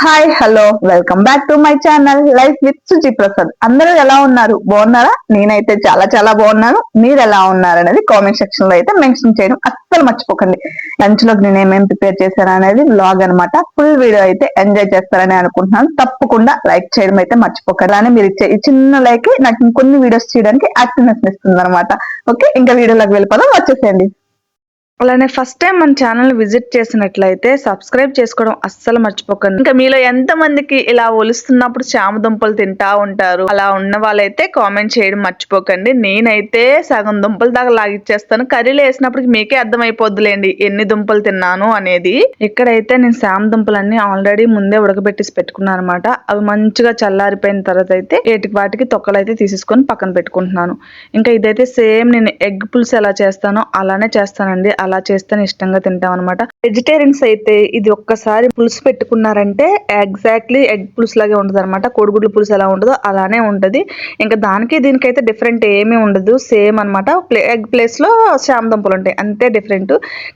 Hi hello welcome back to my channel life with Suji Prasad. అందరూ ఎలా ఉన్నారు? బాగున్నారా? నేనైతే చాలా చాలా బాగున్నాను. మీరు ఎలా ఉన్నారు అనేది కామెంట్ సెక్షన్ లో అయితే మెన్షన్ చేయడం అస్సలు మర్చిపోకండి. లంచ్ లోకి నేను ఏమేమి ప్రిపేర్ చేశాను అనేది వ్లాగ్ అనమాట. ఫుల్ వీడియో అయితే ఎంజాయ్ చేస్తారని అనుకుంటున్నాను. తప్పకుండా లైక్ చేయడం అయితే మర్చిపోకండి. అలానే మీరు ఇచ్చే ఈ చిన్న లైక్ నాకు ఇంకొన్ని వీడియోస్ చేయడానికి యాక్టివ్నెస్ ఇస్తుంది అనమాట. ఓకే, ఇంకా వీడియోలోకి వెళ్ళిపోదాం, వచ్చేసేయండి. అలానే ఫస్ట్ టైం మన ఛానల్ విజిట్ చేసినట్లయితే సబ్స్క్రైబ్ చేసుకోవడం అస్సలు మర్చిపోకండి. ఇంకా మీలో ఎంత మందికి ఇలా ఒలుస్తున్నప్పుడు చామ దుంపలు తింటా ఉంటారు? అలా ఉన్న వాళ్ళైతే కామెంట్ చేయడం మర్చిపోకండి. నేనైతే సగం దుంపలు దాకా లాగిచ్చేస్తాను. కర్రీలో వేసినప్పటికి మీకే అర్థమైపోద్దులేండి ఎన్ని దుంపలు తిన్నాను అనేది. ఇక్కడైతే నేను చామ దుంపలన్నీ ఆల్రెడీ ముందే ఉడకబెట్టేసి పెట్టుకున్నాను అనమాట. అవి మంచిగా చల్లారిపోయిన తర్వాత అయితే వాటికి తొక్కలు అయితే తీసేసుకొని పక్కన పెట్టుకుంటున్నాను. ఇంకా ఇదైతే సేమ్ నేను ఎగ్ పులుసు ఎలా చేస్తానో అలానే చేస్తానండి. అలా చేస్తేనే ఇష్టంగా తింటాం అనమాట. వెజిటేరియన్స్ అయితే ఇది ఒక్కసారి పులుసు పెట్టుకున్నారంటే ఎగ్జాక్ట్లీ ఎగ్ పులుసు లాగే ఉంటుంది అనమాట. కోడిగుడ్ల పులుసు ఎలా ఉంటుందో అలానే ఉంటది. ఇంకా దానికి దీనికైతే డిఫరెంట్ ఏమీ ఉండదు, సేమ్ అనమాట. ఎగ్ ప్లేస్ లో చామ దుంపలు ఉంటాయి, అంతే డిఫరెంట్.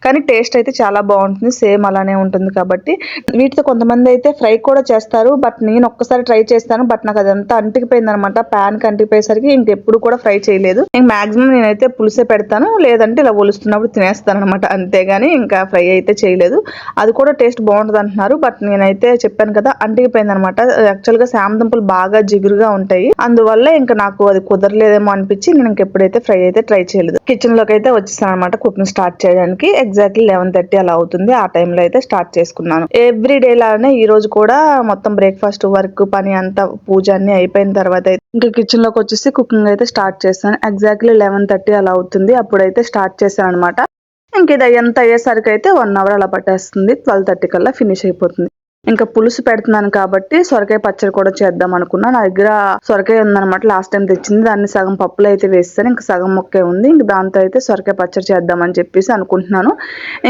కానీ టేస్ట్ అయితే చాలా బాగుంటుంది, సేమ్ అలానే ఉంటుంది. కాబట్టి వీటితో కొంతమంది అయితే ఫ్రై కూడా చేస్తారు. బట్ నేను ఒక్కసారి ట్రై చేస్తాను, బట్ నాకు అదంతా అంటికిపోయింది అనమాట. ప్యాన్ కి అంటిపోయేసరికి ఇంకెప్పుడు కూడా ఫ్రై చేయలేదు. మాక్సిమం నేనైతే పులుసే పెడతాను, లేదంటే ఇలా ఒలుస్తున్నప్పుడు తినేస్తాను అనమాట. అంతేగాని ఇంకా ఫ్రై అయితే చేయలేదు. అది కూడా టేస్ట్ బాగుంటుంది అంటున్నారు, బట్ నేనైతే చెప్పాను కదా అంటికిపోయింది అనమాట. యాక్చువల్ గా శామ దుంపలు బాగా జిగురుగా ఉంటాయి, అందువల్ల ఇంకా నాకు అది కుదరలేదేమో అనిపించి నేను ఇంకెప్పుడైతే ఫ్రై అయితే ట్రై చేయలేదు. కిచెన్ లోకి అయితే వచ్చేసాను అనమాట కుకింగ్ స్టార్ట్ చేయడానికి. ఎగ్జాక్ట్లీ 11:30 అలా అవుతుంది. ఆ టైంలో అయితే స్టార్ట్ చేసుకున్నాను. ఎవ్రీ డే లానే ఈ రోజు కూడా మొత్తం బ్రేక్ఫాస్ట్ వర్క్ పని అంతా పూజ అన్ని అయిపోయిన తర్వాత అయితే ఇంకా కిచెన్ లోకి వచ్చేసి కుకింగ్ అయితే స్టార్ట్ చేస్తాను. ఎగ్జాక్ట్లీ 11:30 అలా అవుతుంది. అప్పుడైతే స్టార్ట్ చేశాను అనమాట. ఇంక ఇది ఎంత అయ్యేసరికి అయితే 1 అవర్ అలా పట్టేస్తుంది. 12:30 కల్లా ఫినిష్ అయిపోతుంది. ఇంకా పులుసు పెడుతున్నాను కాబట్టి సొరకాయ పచ్చడి కూడా చేద్దాం అనుకున్నా. నా దగ్గర సొరకాయ ఉందన్నమాట, లాస్ట్ టైం తెచ్చింది. దాన్ని సగం పప్పులో అయితే వేస్తాను, ఇంకా సగం మొక్కే ఉంది. ఇంక దాంతో అయితే సొరకాయ పచ్చడి చేద్దామని చెప్పేసి అనుకుంటున్నాను.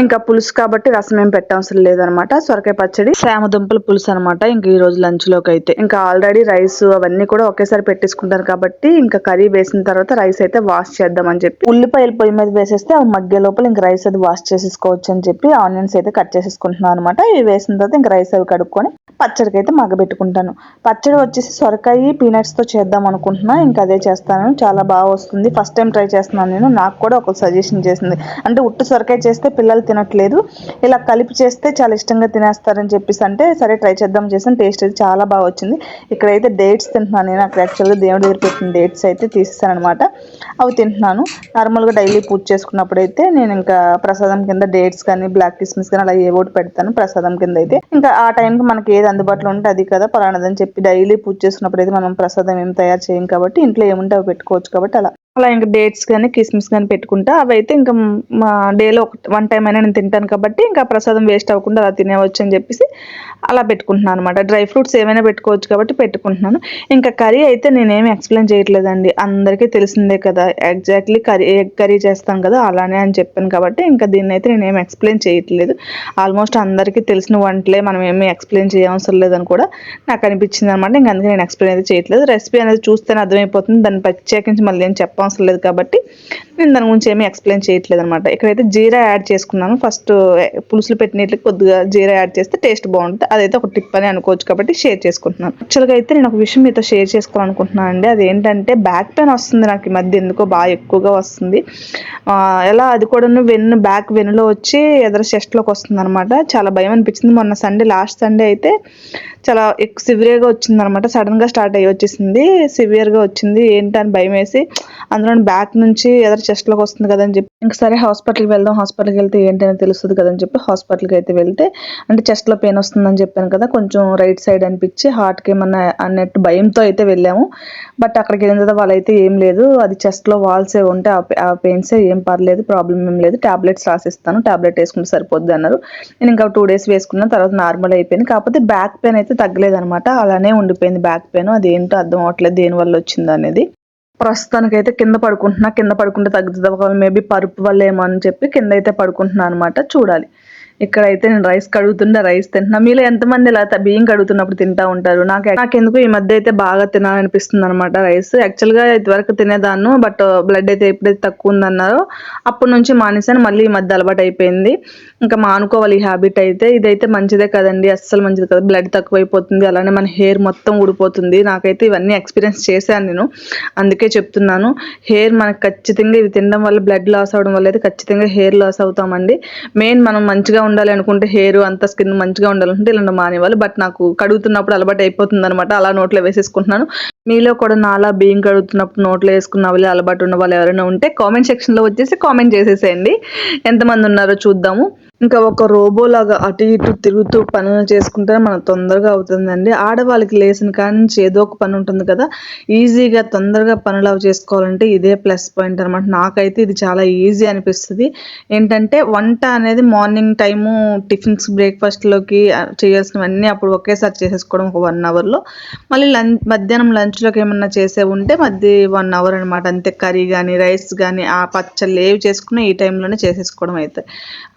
ఇంకా పులుసు కాబట్టి రసం ఏం పెట్టవసరం లేదనమాట. సొరకాయ పచ్చడి శామ దుంపల పులుసు అనమాట. ఇంక ఈ రోజు లంచ్ లోకి అయితే ఇంకా ఆల్రెడీ రైస్ అవన్నీ కూడా ఒకేసారి పెట్టేసుకుంటాను కాబట్టి ఇంకా కర్రీ వేసిన తర్వాత రైస్ అయితే వాష్ చేద్దామని చెప్పి ఉల్లిపాయలు పొయ్యి మీద వేసేస్తే అవి మగ్గే లోపల ఇంకా రైస్ అది వాష్ చేసేసుకోవచ్చు అని చెప్పి ఆనియన్స్ అయితే కట్ చేసేసుకుంటున్నాను అనమాట. ఇవి వేసిన తర్వాత ఇంకా రైస్ కడుక్కొని పచ్చడికి అయితే మగ్గబెట్టుకుంటాను. పచ్చడి వచ్చేసి సొరకాయ పీనట్స్ తో చేద్దాం అనుకుంటున్నా. ఇంకా అదే చేస్తాను, చాలా బాగా వస్తుంది. ఫస్ట్ టైం ట్రై చేస్తున్నాను నేను. నాకు కూడా ఒక సజెషన్ చేసింది, అంటే ఉట్టు సొరకాయ చేస్తే పిల్లలు తినట్లేదు, ఇలా కలిపి చేస్తే చాలా ఇష్టంగా తినేస్తారని చెప్పేసి అంటే సరే ట్రై చేద్దాం చేసాను. టేస్ట్ అయితే చాలా బాగా వచ్చింది. ఇక్కడైతే డేట్స్ తింటున్నాను నేను. అక్కడ యాక్చువల్గా దేవుడి దగ్గర పెట్టిన డేట్స్ అయితే తీసేసాను అనమాట. అవి తింటున్నాను. నార్మల్గా డైలీ పూజ చేసుకున్నప్పుడు అయితే నేను ఇంకా ప్రసాదం కింద డేట్స్ కానీ బ్లాక్ కిస్మిస్ కానీ అలా ఏ ఒకటి పెడతాను ప్రసాదం కింద అయితే. ఇంకా ఆ టైంకి మనకి ఏది అందుబాటులో ఉంటే అది కదా పలానదని చెప్పి డైలీ పూజ చేసుకున్నప్పుడు అయితే మనం ప్రసాదం ఏం తయారు చేయం కాబట్టి ఇంట్లో ఏముంటే అవి పెట్టుకోవచ్చు కాబట్టి అలా ఇంకా డేట్స్ కానీ కిస్మిస్ కానీ పెట్టుకుంటా. అవి అయితే ఇంకా మా డేలో 1 టైం అయినా నేను తింటాను కాబట్టి ఇంకా ప్రసాదం వేస్ట్ అవ్వకుండా అలా తినేవచ్చు అని చెప్పేసి అలా పెట్టుకుంటున్నాను అనమాట. డ్రై ఫ్రూట్స్ ఏమైనా పెట్టుకోవచ్చు కాబట్టి పెట్టుకుంటున్నాను. ఇంకా కర్రీ అయితే నేనేమి ఎక్స్ప్లెయిన్ చేయట్లేదండి, అందరికీ తెలిసిందే కదా. ఎగ్జాక్ట్లీ ఎగ్ కర్రీ చేస్తాను కదా అలానే అని చెప్పాను కాబట్టి ఇంకా దీన్ని అయితే నేనేమి ఎక్స్ప్లెయిన్ చేయట్లేదు. ఆల్మోస్ట్ అందరికీ తెలిసిన వంటలే, మనం ఏమి ఎక్స్ప్లెయిన్ చేయవసరం లేదని కూడా నాకు అనిపించింది అనమాట. ఇంకా అందుకే నేను ఎక్స్ప్లెయిన్ అయితే చేయట్లేదు. రెసిపీ అనేది చూస్తేనే అర్థమైపోతుంది, దాన్ని ప్రత్యేకించి మళ్ళీ ఏం చెప్పవసరం లేదు కాబట్టి నేను దాని గురించి ఏమీ ఎక్స్ప్లెయిన్ చేయట్లేదు అనమాట. ఇక్కడైతే జీరా యాడ్ చేసుకున్నాను. ఫస్ట్ పులుసులు పెట్టినట్లు కొద్దిగా జీరా యాడ్ చేస్తే టేస్ట్ బాగుంటుంది. అదైతే ఒక టిప్ అని అనుకోవచ్చు కాబట్టి షేర్ చేసుకుంటున్నాను. యాక్చువల్గా అయితే నేను ఒక విషయం మీతో షేర్ చేసుకోవాలనుకుంటున్నాను అండి. అదేంటంటే బ్యాక్ పెయిన్ వస్తుంది నాకు ఈ మధ్య, ఎందుకో బాగా ఎక్కువగా వస్తుంది. ఎలా అది కూడా బ్యాక్ వెన్నులో వచ్చి ఎదర చెస్ట్లోకి వస్తుంది అనమాట. చాలా భయం అనిపించింది. మొన్న లాస్ట్ సండే అయితే చాలా సివియర్గా వచ్చింది అనమాట. సడన్ గా స్టార్ట్ అయ్యి వచ్చేసింది, సివియర్గా వచ్చింది. ఏంటని భయం వేసి అందులో బ్యాక్ నుంచి ఎదర చెస్ట్ లోకి వస్తుంది కదా అని చెప్పి ఇంకా సరే హాస్పిటల్కి వెళ్దాం, హాస్పిటల్కి వెళ్తే ఏంటని తెలుస్తుంది కదని చెప్పి హాస్పిటల్కి అయితే వెళ్తే అంటే చెస్ట్ లో పెయిన్ వస్తుందని చెప్పాను కదా, కొంచెం రైట్ సైడ్ అనిపించి హార్ట్కి ఏమన్నా అన్నట్టు భయంతో అయితే వెళ్ళాము. బట్ అక్కడికి వెళ్ళిన తర్వాత వాళ్ళైతే ఏం లేదు, అది చెస్ట్ లో వాల్స్ ఏ ఉంటే ఆ పెయిన్స్ ఏం పర్లేదు, ప్రాబ్లం ఏం లేదు, టాబ్లెట్స్ రాసిస్తాను, టాబ్లెట్ వేసుకుంటే సరిపోద్ది అన్నారు. నేను ఇంకా 2 days వేసుకున్న తర్వాత నార్మల్ అయిపోయింది. కాకపోతే బ్యాక్ పెయిన్ అయితే తగ్గలేదు అనమాట, అలానే ఉండిపోయింది బ్యాక్ పెయిన్. అది ఏంటో అర్థం అవట్లేదు దేని వల్ల వచ్చింది అనేది. ప్రస్తుతానికి అయితే కింద పడుకుంటున్నా. కింద పడుకుంటే తగ్గుతుంది, మేబీ పరుపు వల్ల ఏమో అని చెప్పి కింద అయితే పడుకుంటున్నా అనమాట. చూడాలి. ఇక్కడైతే నేను రైస్ కడుగుతుండే రైస్ తింటున్నా. మీలో ఎంతమంది ఇలా బియ్యం కడుగుతున్నప్పుడు తింటా ఉంటారు? నాకెందుకు ఈ మధ్య అయితే బాగా తినాలనిపిస్తుంది అనమాట రైస్. యాక్చువల్ గా ఇదివరకు తినేదాన్ని, బట్ బ్లడ్ అయితే ఎప్పుడైతే తక్కువ ఉందన్నారో అప్పటి నుంచి మానేసాను. మళ్ళీ ఈ మధ్య అలవాటు అయిపోయింది. ఇంకా మానుకోవాలి ఈ హ్యాబిట్ అయితే. ఇదైతే మంచిదే కదండి, అస్సలు మంచిది కాదు. బ్లడ్ తక్కువైపోతుంది, అలానే మన హెయిర్ మొత్తం ఊడిపోతుంది. నాకైతే ఇవన్నీ ఎక్స్పీరియన్స్ చేశాను నేను, అందుకే చెప్తున్నాను. హెయిర్ మనకు ఖచ్చితంగా ఇవి తినడం వల్ల బ్లడ్ లాస్ అవడం వల్ల అయితే ఖచ్చితంగా హెయిర్ లాస్ అవుతామండి. మెయిన్ మనం మంచిగా ఉండాలి అనుకుంటే, హెయిర్ అంతా స్కిన్ మంచిగా ఉండాలంటే ఇలాంటి మానేవాళ్ళు. బట్ నాకు కడుగుతున్నప్పుడు అలవాటు అయిపోతుంది అనమాట, అలా నోట్లో వేసేసుకుంటున్నాను. మీలో కూడా నాలా బియ్యం కడుగుతున్నప్పుడు నోట్లో వేసుకున్న వాళ్ళు అలవాటు ఉన్న వాళ్ళు ఎవరైనా ఉంటే కామెంట్ సెక్షన్లో వచ్చేసి కామెంట్ చేసేసేయండి. ఎంతమంది ఉన్నారో చూద్దాము. ఇంకా ఒక రోబో లాగా అటు ఇటు తిరుగుతూ పనులు చేసుకుంటే మనకు తొందరగా అవుతుందండి. ఆడవాళ్ళకి లేసిన కాడి నుంచి ఏదో ఒక పని ఉంటుంది కదా, ఈజీగా తొందరగా పనులు అవి చేసుకోవాలంటే ఇదే ప్లస్ పాయింట్ అనమాట. నాకైతే ఇది చాలా ఈజీ అనిపిస్తుంది. ఏంటంటే వంట అనేది మార్నింగ్ టైము టిఫిన్స్ బ్రేక్ఫాస్ట్లోకి చేయాల్సినవన్నీ అప్పుడు ఒకేసారి చేసేసుకోవడం ఒక 1 అవర్లో. మళ్ళీ మధ్యాహ్నం లంచ్లోకి ఏమన్నా చేసే ఉంటే 1 అవర్ అనమాట. అంతే. కర్రీ కానీ రైస్ కానీ ఆ పచ్చళ్ళు ఏవి చేసుకున్నా ఈ టైంలోనే చేసేసుకోవడం అయితే.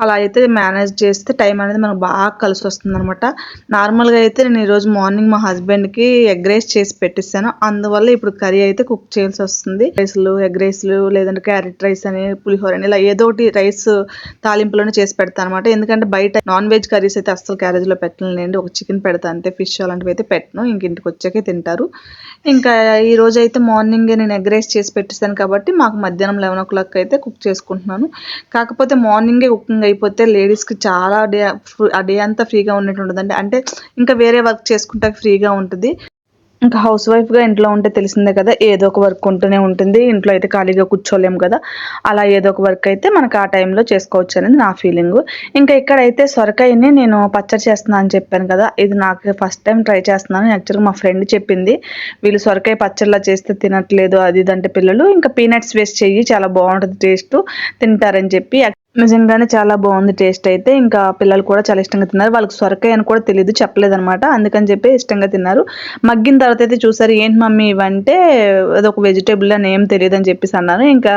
అలా అయితే మేనేజ్ చేస్తే టైం అనేది మనకు బాగా కలిసి వస్తుంది అనమాట. నార్మల్గా అయితే నేను ఈరోజు మార్నింగ్ మా హస్బెండ్కి ఎగ్ రైస్ చేసి పెట్టిస్తాను, అందువల్ల ఇప్పుడు కర్రీ అయితే కుక్ చేయాల్సి వస్తుంది. రైస్లు, ఎగ్ రైస్లు, లేదంటే క్యారెట్ రైస్ అని, పులిహోర అని, ఇలా ఏదో ఒకటి రైస్ తాలింపులోనే చేసి పెడతాను అనమాట. ఎందుకంటే బయట నాన్ వెజ్ కర్రీస్ అయితే అస్సలు క్యారేజ్లో పెట్టలేండి. ఒక చికెన్ పెడతాను అంతే, ఫిష్ అలాంటివి అయితే పెట్టను, ఇంక ఇంటికి వచ్చాకే తింటారు. ఇంకా ఈ రోజు అయితే మార్నింగే నేను ఎగ్ రైస్ చేసి పెట్టిస్తాను కాబట్టి మాకు మధ్యాహ్నం 11 o'clock అయితే కుక్ చేసుకుంటున్నాను. కాకపోతే మార్నింగే కుకింగ్ అయిపోతే లేడీస్కి చాలా ఆ డే అంతా ఫ్రీగా ఉన్నట్టు ఉంటుందండి. అంటే ఇంకా వేరే వర్క్ చేసుకుంటే ఫ్రీగా ఉంటుంది. ఇంకా హౌస్ వైఫ్గా ఇంట్లో ఉంటే తెలిసిందే కదా, ఏదో ఒక వర్క్ ఉంటూనే ఉంటుంది. ఇంట్లో అయితే ఖాళీగా కూర్చోలేము కదా, అలా ఏదో ఒక వర్క్ అయితే మనకు ఆ టైంలో చేసుకోవచ్చు అనేది నా ఫీలింగ్. ఇంకా ఇక్కడైతే సొరకాయని నేను పచ్చడి చేస్తున్నాను అని చెప్పాను కదా, ఇది నాకు ఫస్ట్ టైం ట్రై చేస్తున్నాను. యాక్చువల్గా మా ఫ్రెండ్ చెప్పింది, వీళ్ళు సొరకాయ పచ్చడిలా చేస్తే తినట్లేదు అది ఇదంటే పిల్లలు, ఇంకా పీనట్స్ వేస్ట్ చెయ్యి చాలా బాగుంటుంది టేస్ట్, తింటారని చెప్పి. నిజంగానే చాలా బాగుంది టేస్ట్ అయితే. ఇంకా పిల్లలు కూడా చాలా ఇష్టంగా తిన్నారు. వాళ్ళకి సొరకాయ అని కూడా తెలియదు, చెప్పలేదనమాట, అందుకని చెప్పి ఇష్టంగా తిన్నారు. మగ్గిన తర్వాత అయితే చూసారు, ఏంటి మమ్మీ ఇవంటే అదొక వెజిటేబుల్ అని ఏం తెలియదు అని చెప్పేసి అన్నాను. ఇంకా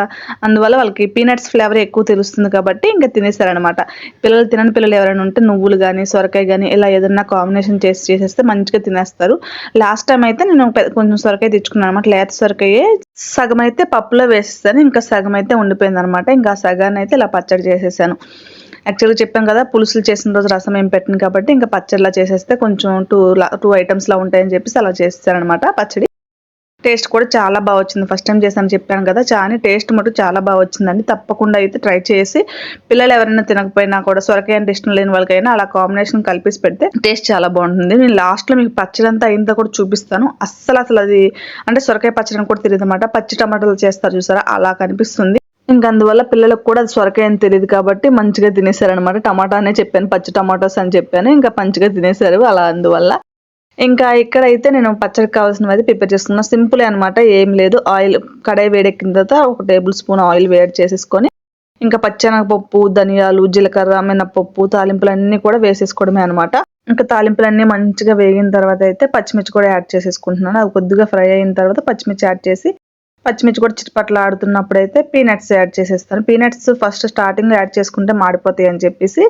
అందువల్ల వాళ్ళకి పీనట్స్ ఫ్లేవర్ ఎక్కువ తెలుస్తుంది కాబట్టి ఇంకా తినేస్తారనమాట. పిల్లలు తినని పిల్లలు ఎవరైనా ఉంటే నువ్వులు కానీ సొరకాయ కానీ ఇలా ఏదన్నా కాంబినేషన్ చేసేస్తే మంచిగా తినేస్తారు. లాస్ట్ టైం అయితే నేను కొంచెం సొరకాయ తెచ్చుకున్నాను అనమాట, లేత సొరకాయ. సగం అయితే పప్పులో వేసేస్తాను, ఇంకా సగం అయితే ఉండిపోయింది అనమాట. ఇంకా సగాన్ని అయితే ఇలా పచ్చడి చేసేసాను. యాక్చువల్గా చెప్పాను కదా, పులుసులు చేసిన రోజు రసం ఏం పెట్టింది కాబట్టి ఇంకా పచ్చడిలా చేసేస్తే కొంచెం టూ ఐటమ్స్లా ఉంటాయని చెప్పేసి అలా చేస్తాను అనమాట పచ్చడి. టేస్ట్ కూడా చాలా బాగా వచ్చింది. ఫస్ట్ టైం చేశాను చెప్పాను కదా, చాలా టేస్ట్ మటు చాలా బాగా వచ్చిందండి. తప్పకుండా అయితే ట్రై చేసి పిల్లలు ఎవరైనా తినకపోయినా కూడా సొరకాయ అంటే ఇష్టం లేని వాళ్ళకైనా అలా కాంబినేషన్ కలిపేసి పెడితే టేస్ట్ చాలా బాగుంటుంది. నేను లాస్ట్లో మీకు పచ్చడి అంతా అయిందో కూడా చూపిస్తాను. అస్సలు అది అంటే సొరకాయ పచ్చడి అని కూడా తెలియదు అనమాట, పచ్చి టమాటాలు చేస్తారు చూసారా, అలా కనిపిస్తుంది. ఇంకా అందువల్ల పిల్లలకు కూడా అది సొరకాయ అని తెలియదు కాబట్టి మంచిగా తినేసారనమాట. టమాటా అనే చెప్పాను, పచ్చి టమాటోస్ అని చెప్పాను, ఇంకా మంచిగా తినేసారు అలా. అందువల్ల ఇంకా ఇక్కడైతే నేను పచ్చడికి కావాల్సినవి అయితే ప్రిపేర్ చేసుకున్నాను. సింపుల్ అనమాట, ఏం లేదు. ఆయిల్ కడాయి వేడెక్కిన తర్వాత 1 టేబుల్ స్పూన్ ఆయిల్ వేడి చేసేసుకొని ఇంకా పచ్చెనగపప్పు, ధనియాలు, జీలకర్ర, మినపప్పు, తాలింపులు అన్నీ కూడా వేసేసుకోవడమే అనమాట. ఇంకా తాలింపులన్నీ మంచిగా వేగిన తర్వాత అయితే పచ్చిమిర్చి కూడా యాడ్ చేసేసుకుంటున్నాను. అది కొద్దిగా ఫ్రై అయిన తర్వాత పచ్చిమిర్చి యాడ్ చేసి, పచ్చిమిర్చి కూడా చిటపట్లు ఆడుతున్నప్పుడు అయితే పీనట్స్ యాడ్ చేసేస్తాను. పీనట్స్ ఫస్ట్ స్టార్టింగ్ యాడ్ చేసుకుంటే మాడిపోతాయి అని చెప్పేసి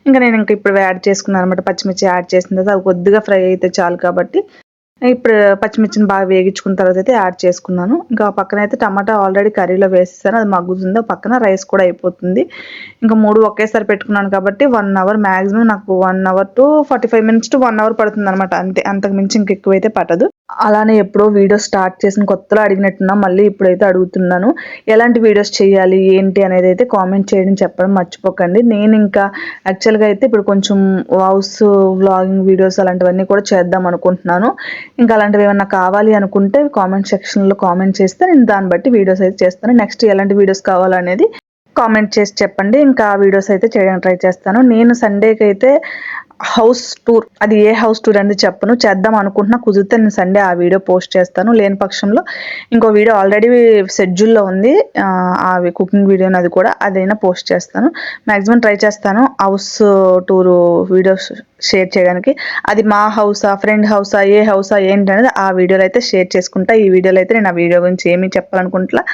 ఇంకా నేను ఇప్పుడు యాడ్ చేసుకున్నాను అనమాట. పచ్చిమిర్చి యాడ్ చేసిన తర్వాత అది కొద్దిగా ఫ్రై అయితే చాలు కాబట్టి ఇప్పుడు పచ్చిమిర్చిని బాగా వేగించుకున్న తర్వాత అయితే యాడ్ చేసుకున్నాను. ఇంకా పక్కన అయితే టమాటా ఆల్రెడీ కర్రీలో వేసేసాను, అది మగ్గుతుంది. పక్కన రైస్ కూడా అయిపోతుంది. ఇంకా 3 ఒకేసారి పెట్టుకున్నాను కాబట్టి 1 అవర్ మ్యాక్సిమం నాకు 1 hour to 45 minutes to 1 hour పడుతుంది అనమాట, అంతే. అంతకు మించి ఇంకెక్కువైతే పట్టదు. అలానే ఎప్పుడో వీడియో స్టార్ట్ చేసిన కొత్తలో అడిగినట్టున్నా మళ్ళీ ఇప్పుడైతే అడుగుతున్నాను, ఎలాంటి వీడియోస్ చేయాలి ఏంటి అనేది అయితే కామెంట్ చేయడం చెప్పడం మర్చిపోకండి. నేను ఇంకా యాక్చువల్గా అయితే ఇప్పుడు కొంచెం హౌస్ వ్లాగింగ్ వీడియోస్ అలాంటివన్నీ కూడా చేద్దాం అనుకుంటున్నాను. ఇంకా అలాంటివి ఏమన్నా కావాలి అనుకుంటే కామెంట్ సెక్షన్లో కామెంట్ చేస్తే నేను దాన్ని బట్టి వీడియోస్ అయితే చేస్తాను. నెక్స్ట్ ఎలాంటి వీడియోస్ కావాలనేది కామెంట్ చేసి చెప్పండి, ఇంకా వీడియోస్ అయితే చేయడానికి ట్రై చేస్తాను. నేను సండేకి అయితే హౌస్ టూర్, అది ఏ హౌస్ టూర్ అనేది చెప్పను, చేద్దాం అనుకుంటున్నా. కుదిరితే నేను సండే ఆ వీడియో పోస్ట్ చేస్తాను, లేని పక్షంలో ఇంకో వీడియో ఆల్రెడీ షెడ్యూల్లో ఉంది, ఆ కుకింగ్ వీడియోని అది కూడా అదైనా పోస్ట్ చేస్తాను. మ్యాక్సిమం ట్రై చేస్తాను హౌస్ టూరు వీడియోస్ షేర్ చేయడానికి. అది మా హౌసా, ఫ్రెండ్ హౌసా, ఏ హౌసా ఏంటనేది ఆ వీడియోలో అయితే షేర్ చేసుకుంటా. ఈ వీడియోలో అయితే నేను ఆ వీడియో గురించి ఏమీ చెప్పాలనుకుంటా.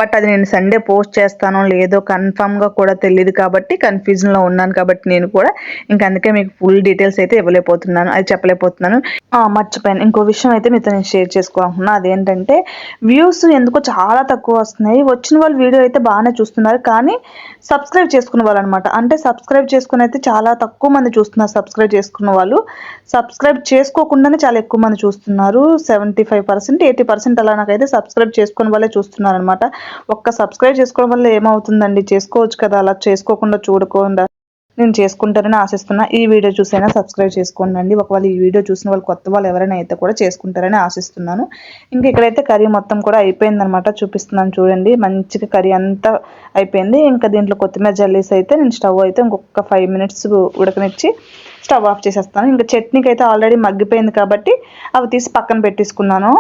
బట్ అది నేను సండే పోస్ట్ చేస్తానో లేదో కన్ఫర్మ్గా కూడా తెలియదు కాబట్టి కన్ఫ్యూజన్లో ఉన్నాను కాబట్టి నేను కూడా ఇంకా అందుకే మీకు ఫుల్ డీటెయిల్స్ అయితే ఇవ్వలేకపోతున్నాను, అది చెప్పలేకపోతున్నాను. మర్చిపోయాను, ఇంకో విషయం అయితే మీతో నేను షేర్ చేసుకోవాలనుకున్నా. అదేంటంటే వ్యూస్ ఎందుకో చాలా తక్కువ వస్తున్నాయి. వచ్చిన వాళ్ళు వీడియో అయితే బాగానే చూస్తున్నారు, కానీ సబ్స్క్రైబ్ చేసుకున్న వాళ్ళు అనమాట, అంటే సబ్స్క్రైబ్ చేసుకుని అయితే చాలా తక్కువ మంది చూస్తున్నారు. సబ్స్క్రైబ్ చేసుకున్న వాళ్ళు సబ్స్క్రైబ్ చేసుకోకుండానే చాలా ఎక్కువ మంది చూస్తున్నారు. 75%, 80% అలా నాకైతే సబ్స్క్రైబ్ చేసుకున్న వాళ్ళే చూస్తున్నారు అనమాట. ఒక్క సబ్స్క్రైబ్ చేసుకోవడం వల్ల ఏమవుతుందండి, చేసుకోవచ్చు కదా, అలా చేసుకోకుండా చూడకుండా నేను చేసుకుంటారని ఆశిస్తున్నా. ఈ వీడియో చూసైనా సబ్స్క్రైబ్ చేసుకోండి. ఒకవేళ ఈ వీడియో చూసిన వాళ్ళు కొత్త వాళ్ళు ఎవరైనా అయితే కూడా చేసుకుంటారని ఆశిస్తున్నాను. ఇంకా ఇక్కడైతే కర్రీ మొత్తం కూడా అయిపోయిందనమాట, చూపిస్తున్నాను చూడండి. మంచిగా కర్రీ అంతా అయిపోయింది. ఇంకా దీంట్లో కొత్తిమీర జల్లేసి అయితే నేను స్టవ్ అయితే ఇంకొక 5 minutes ఉడకనిచ్చి స్టవ్ ఆఫ్ చేసేస్తాను. ఇంకా చట్నీకి అయితే ఆల్రెడీ మగ్గిపోయింది కాబట్టి అవి తీసి పక్కన పెట్టేసుకున్నాను.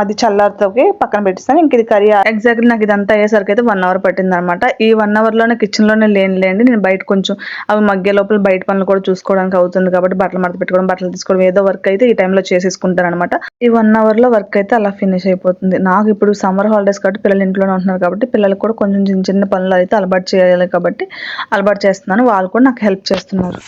అది చల్లారితోకి పక్కన పెట్టిస్తాను. ఇంక ఇది కర్రీ ఎగ్జాక్ట్లీ నాకు ఇదంతా అయ్యేసరికి అయితే 1 hour పట్టింది అనమాట. ఈ 1 hourలోనే కిచెన్లోనే లేండి, నేను బయట కొంచెం అవి మగ్గే లోపల బయట పనులు కూడా చూసుకోవడానికి అవుతుంది కాబట్టి బట్టలు మడత పెట్టుకోవడం, బట్టలు తీసుకోవడం, ఏదో వర్క్ అయితే ఈ టైంలో చేసేసుకుంటాను అనమాట. ఈ 1 hourలో వర్క్ అయితే అలా ఫినిష్ అయిపోతుంది. నాకు ఇప్పుడు సమ్మర్ హాలిడేస్ కాబట్టి పిల్లలు ఇంట్లోనే ఉంటున్నారు కాబట్టి పిల్లలకు కూడా కొంచెం చిన్న చిన్న పనులు అయితే అలవాటు చేయాలి కాబట్టి అలవాటు చేస్తున్నాను. వాళ్ళు కూడా నాకు హెల్ప్ చేస్తున్నారు.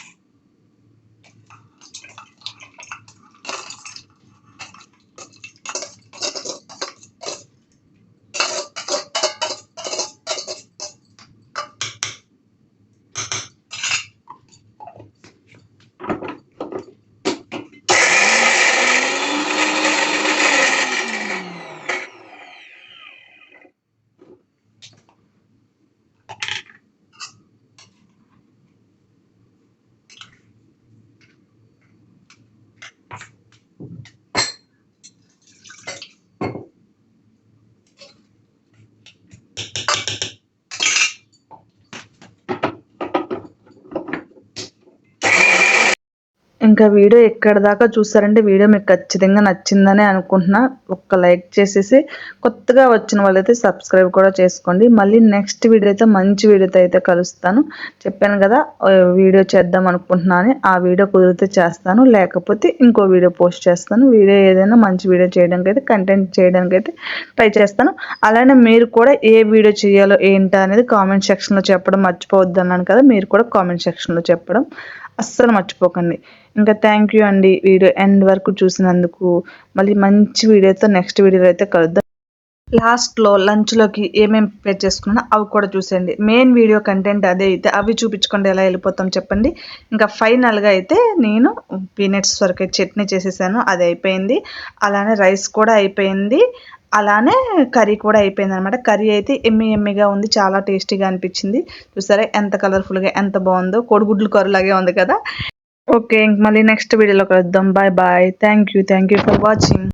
ఇంకా వీడియో ఎక్కడి దాకా చూసారంటే వీడియో మీకు ఖచ్చితంగా నచ్చిందని అనుకుంటున్నా. ఒక్క లైక్ చేసేసి కొత్తగా వచ్చిన వాళ్ళైతే సబ్స్క్రైబ్ కూడా చేసుకోండి. మళ్ళీ నెక్స్ట్ వీడియో అయితే మంచి వీడియోతో అయితే కలుస్తాను. చెప్పాను కదా వీడియో చేద్దాం అనుకుంటున్నా అని, ఆ వీడియో కుదిరితే చేస్తాను, లేకపోతే ఇంకో వీడియో పోస్ట్ చేస్తాను. వీడియో ఏదైనా మంచి వీడియో చేయడానికి అయితే కంటెంట్ చేయడానికి అయితే ట్రై చేస్తాను. అలానే మీరు కూడా ఏ వీడియో చేయాలో ఏంటా అనేది కామెంట్ సెక్షన్లో చెప్పడం మర్చిపోవద్దు అన్నాను కదా, మీరు కూడా కామెంట్ సెక్షన్లో చెప్పడం అస్సలు మర్చిపోకండి. ఇంకా థ్యాంక్ యూ అండి వీడియో ఎండ్ వరకు చూసినందుకు. మళ్ళీ మంచి వీడియోతో నెక్స్ట్ వీడియోలో అయితే కలుద్దాం. లాస్ట్లో లంచ్లోకి ఏమేమి ప్రిపేర్ చేసుకున్నా అవి కూడా చూసేయండి. మెయిన్ వీడియో కంటెంట్ అదే అయితే అవి చూపించకుండా ఎలా వెళ్ళిపోతాం చెప్పండి. ఇంకా ఫైనల్గా అయితే నేను పీనట్స్ వరకు చట్నీ చేసేసాను, అది అయిపోయింది. అలానే రైస్ కూడా అయిపోయింది, అలానే కర్రీ కూడా అయిపోయింది అనమాట. కర్రీ అయితే ఎమ్మిగా ఉంది, చాలా టేస్టీగా అనిపించింది. చూసారా ఎంత కలర్ఫుల్గా ఎంత బాగుందో, కోడిగుడ్లు కర్రీలాగే ఉంది కదా. ఓకే, మళ్ళీ నెక్స్ట్ వీడియోలో కలుద్దాం. Bye bye. Thank you for watching.